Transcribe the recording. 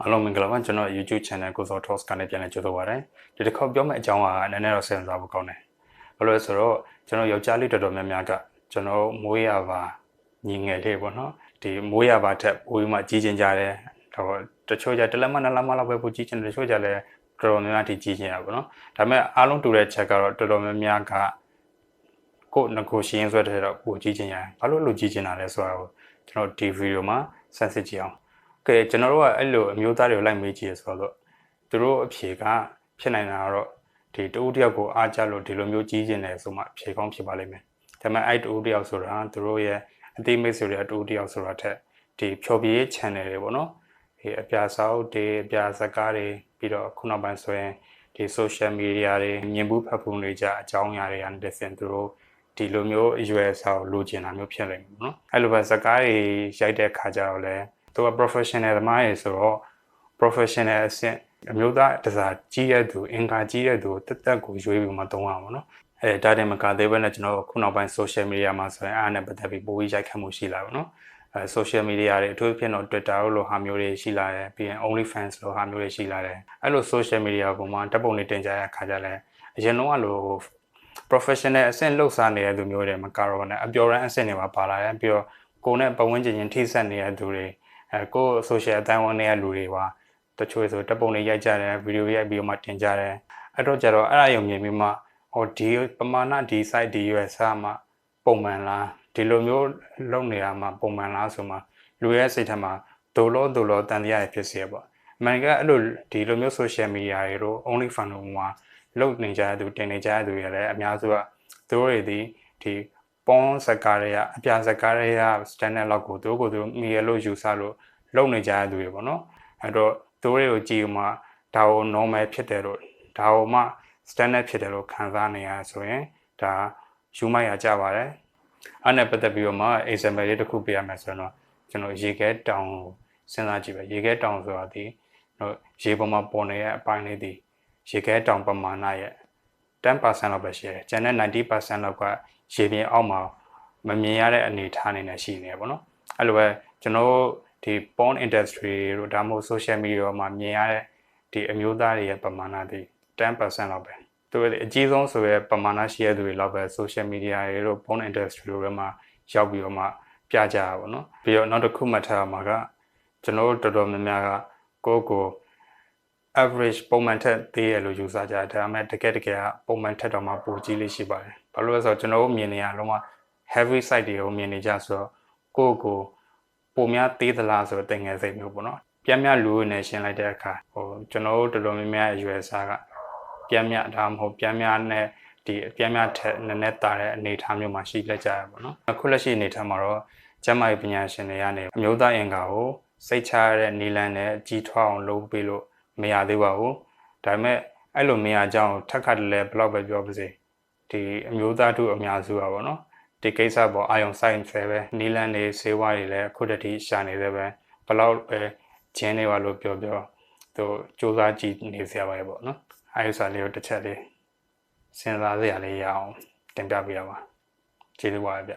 အားလုံးမင်္ဂလာပါကျွန်တော် YouTube channel ကိုစော Talks ကနေပြန်လည်ကြိုဆိုပါရစေဒီတစ်ခေါက်ပြောမယ့်အကြောင်းကနည်းနည်းတော့စဉ်းစားဖို့ကောင်းတယ်ဘာလို့လဲဆိုတော့ကျွန်တော်ယောက်ျားလေးတော်တော်များများကကျွန်တော်မွေးရပါညီငယ်လေးပေါ့နော်ဒီမွေးရပါထက်ပိုပြီးမှကြီးကျင်ကြတယ်တော့တချို့ကြတစ်လက်မနှစ်လက်မလောက်ပဲပိုကြီးကျင်တယ်တချို့ကြလည်းတော်တော်များများထိကြီးကျင်ရပါတော့ဒါပေမဲ့အားလုံးတူတဲ့ချက်ကတော့တော်တော်များများကကိုယ်ငကိုရှင်းဆွဲတဲ့တော့ပိုကြီးကျင်ရတယ်ဘာလို့လူကြီးကျင်တာလဲဆိုတော့ကျွန်တော်ဒီဗီဒီယိုမှာဆန်းစစ်ကြည့်အောင်ကဲကျွန်တော်တို့ကအဲ့လိုအမျိုးသားတွေကိုလိုက်မေးကြည့်ရဆိုတော့သူတို့အဖြေကဖြစ်နိုင်တာတော့ဒီတူတယောက်ကိုအားကြလို့ဒီလိုမျိုးကြီးကျင်တယ်ဆိုမှဖြေကောင်းဖြစ်ပါလိမ့်မယ်ဒါပေမဲ့အဲ့တူတယောက်ဆိုတာသူတို့ရဲ့အသေးမိတ်ဆိုတဲ့အတူတယောက်ဆိုတာထက်ဒီဖြော်ပြရေး channel တွေပေါ့နော်ဒီအပြာစာအုပ်တွေအပြာစကားတွေပြီးတော့ခုနောက်ပိုင်းဆိုရင်ဒီ social media တွေမြင်ဘူးဖတ်ဖူးနေကြအကြောင်းအရာတွေကနေတစ်ဆင့်သူတို့ဒီလိုမျိုးအရွယ်အစားကိုလိုချင်တာမျိုးဖြစ်လိမ့်မယ်နော်အဲ့လိုပဲစကားတွေရိုက်တဲ့ခါကျတော့လဲသူက professional သမားရေဆိုတော့ professional အဆင့်အမျိုးသားတစားကြီးတဲ့သူအင်္ဂါကြီးတဲ့သူတက်တက်ကိုရွေးပြီးမှသုံးရမှာနော်ဒါတင်မကသေးဘဲနဲ့ကျွန်တော်ခုနောက်ပိုင်း social media မှာဆိုရင်အားနဲ့ပတ်သက်ပြီးပိုပြီးရိုက်ခတ်မှုရှိလာပါတော့social media တွေအထူးဖြင့်တော့ Twitter လို့ဟာမျိုးတွေရှိလာတယ်ပြီးရင် OnlyFans လို့ဟာမျိုးတွေရှိလာတယ်အဲ့လို social media ပေါ်မှာတပ်ပုံတွေတင်ကြရခါကြလဲအရင်တော့လို့ professional အဆင့်လှုပ်ရှားနေတဲ့သူမျိုးတွေမကတော့နဲ့အပျော်ရမ်းအဆင့်တွေမှာပါလာတယ်ပြီးတော့ကိုယ်နဲ့ပတ်ဝန်းကျင်ချင်းထိစပ်နေတဲ့သူတွေကို social အတိုင်းအဝန်တွေကလူတွေပါတချို့ဆိုတပ်ပုံတွေရိုက်ကြတယ်ဗီဒီယိုရိုက်ပြီးတော့မှတင်ကြတယ်အဲ့တော့ကျတော့အဲ့အယုံမြင်ပြီးမှဟောဒီပမာဏဒီ site ဒီ US မှာပုံမှန်လားဒီလိုမျိုးလုပ်နေတာမှာပုံမှန်လားဆိုမှလူရဲ့စိတ်ထဲမှာဒိုလောတန်တရားဖြစ်စေပေါ့အမှန်ကအဲ့လိုဒီလိုမျိုး social media တွေတို့ OnlyFans တို့မှာလုပ်နေကြတဲ့သူတင်နေကြတဲ့သူတွေလည်းအများစုကသူတို့တွေဒီပွန်စကားတွေကအပြာစကားတွေက standard လောက်ကိုသူတို့မီရလို့ယူဆလို့လုပ်နေကြတဲ့သူတွေပေါ့နော်အဲ့တော့သူတို့တွေကိုကြည့်မှဒါကို normal ဖြစ်တယ်လို့ဒါကိုမှ standard ဖြစ်တယ်လို့ခံစားနေရဆိုရင်ဒါယူမိုက်ရကြပါတယ်အဲ့နဲ့ပတ်သက်ပြီးတော့မှ example လေးတစ်ခုပြရမယ်ဆိုတော့ကျွန်တော်ရေခဲတောင်စဉ်းစားကြည့်ပဲရေခဲတောင်ဆိုတာဒီရေပေါ်မှာပေါ်နေတဲ့အပိုင်းလေးဒီရေခဲတောင်ပမာဏရဲ့ 10% လောက်ပဲရှိတယ်ကျန်တဲ့ 90% လောက်ကရေပြင်အောက်မှာမမြင်ရတဲ့အနေအထားနေနဲ့ရှိနေတယ်ပေါ့နော်အဲ့လိုပဲကျွန်တော်ဒီ porn industry တို့ဒါမှမဟုတ် social media မှာမြင်ရတဲ့ဒီအမျိုးသားတွေရဲ့ပမာဏဒီ 10% လောက်ပဲသူတို့အကြီးဆုံးဆိုရဲပမာဏရှိတဲ့သူတွေလောက်ပဲ social media တွေတို့ porn industry တို့ဘက်မှာရောက်ပြီးတော့မှပြကြတာပေါ့နော်ပြီးတော့နောက်တစ်ခုမှတ်ထားမှာကကျွန်တော်တို့တော်တော်များများကကို average ပုံမှန်ထက်သေးရလို့ယူဆကြတယ်ဒါပေမဲ့တကယ်ကပုံမှန်ထက်တော့မှပိုကြီးလေးရှိပါတယ်ဘာလို့လဲဆိုတော့ကျွန်တော်တို့မြင်နေရလုံးဝ heavy side တွေကိုမြင်နေကြဆိုတော့ကိုပုံများသေးသလားဆိုတော့တင်ငယ်စိတ်မျိုးပေါ့နော်ပြန်မြလူနေရှင်းလိုက်တဲ့အခါကျွန်တော်တို့တော်တော်များများအရွယ်စားကပြန်မြဒါမှမဟုတ်ပြန်မြနဲ့ဒီပြန်မြထက်နည်းနည်းတာတဲ့အနေအထားမျိုးမှာရှိလက်ကြရပါတော့အခုလက်ရှိအနေအထားမှာတော့ကျန်းမာရေးပညာရှင်တွေကနေအမျိုးသားအင်္ဂါကိုစိတ်ချရတဲ့နီလန်းနဲ့ကြီးထွားအောင်လုပ်ပေးလို့မရသေးပါဘူးဒါပေမဲ့အဲ့လိုမရကြောင်းထက်ခါတလဲဘယ်လောက်ပဲပြောပါစေဒီအမျိုးသားတို့အများစုပါပေါ့နော်ဒီကိစ္စပေါ်အာယုံဆိုင်ဆဲပဲနီလန်းတွေဆေးဝါးတွေလည်းအခုတည်းရှာနေသေးပဲဘယ်လောက်ပဲကျင်းနေပါလို့ပြောသူစူးစမ်းကြည့်နေစရာပဲပေါ့နော်အဲ့ဒီစာလေးကိုတစ်ချက်လေးစဉ်းစားစရာလေးရအောင်တင်ပြပေးရပါကျေးဇူးပါဗျ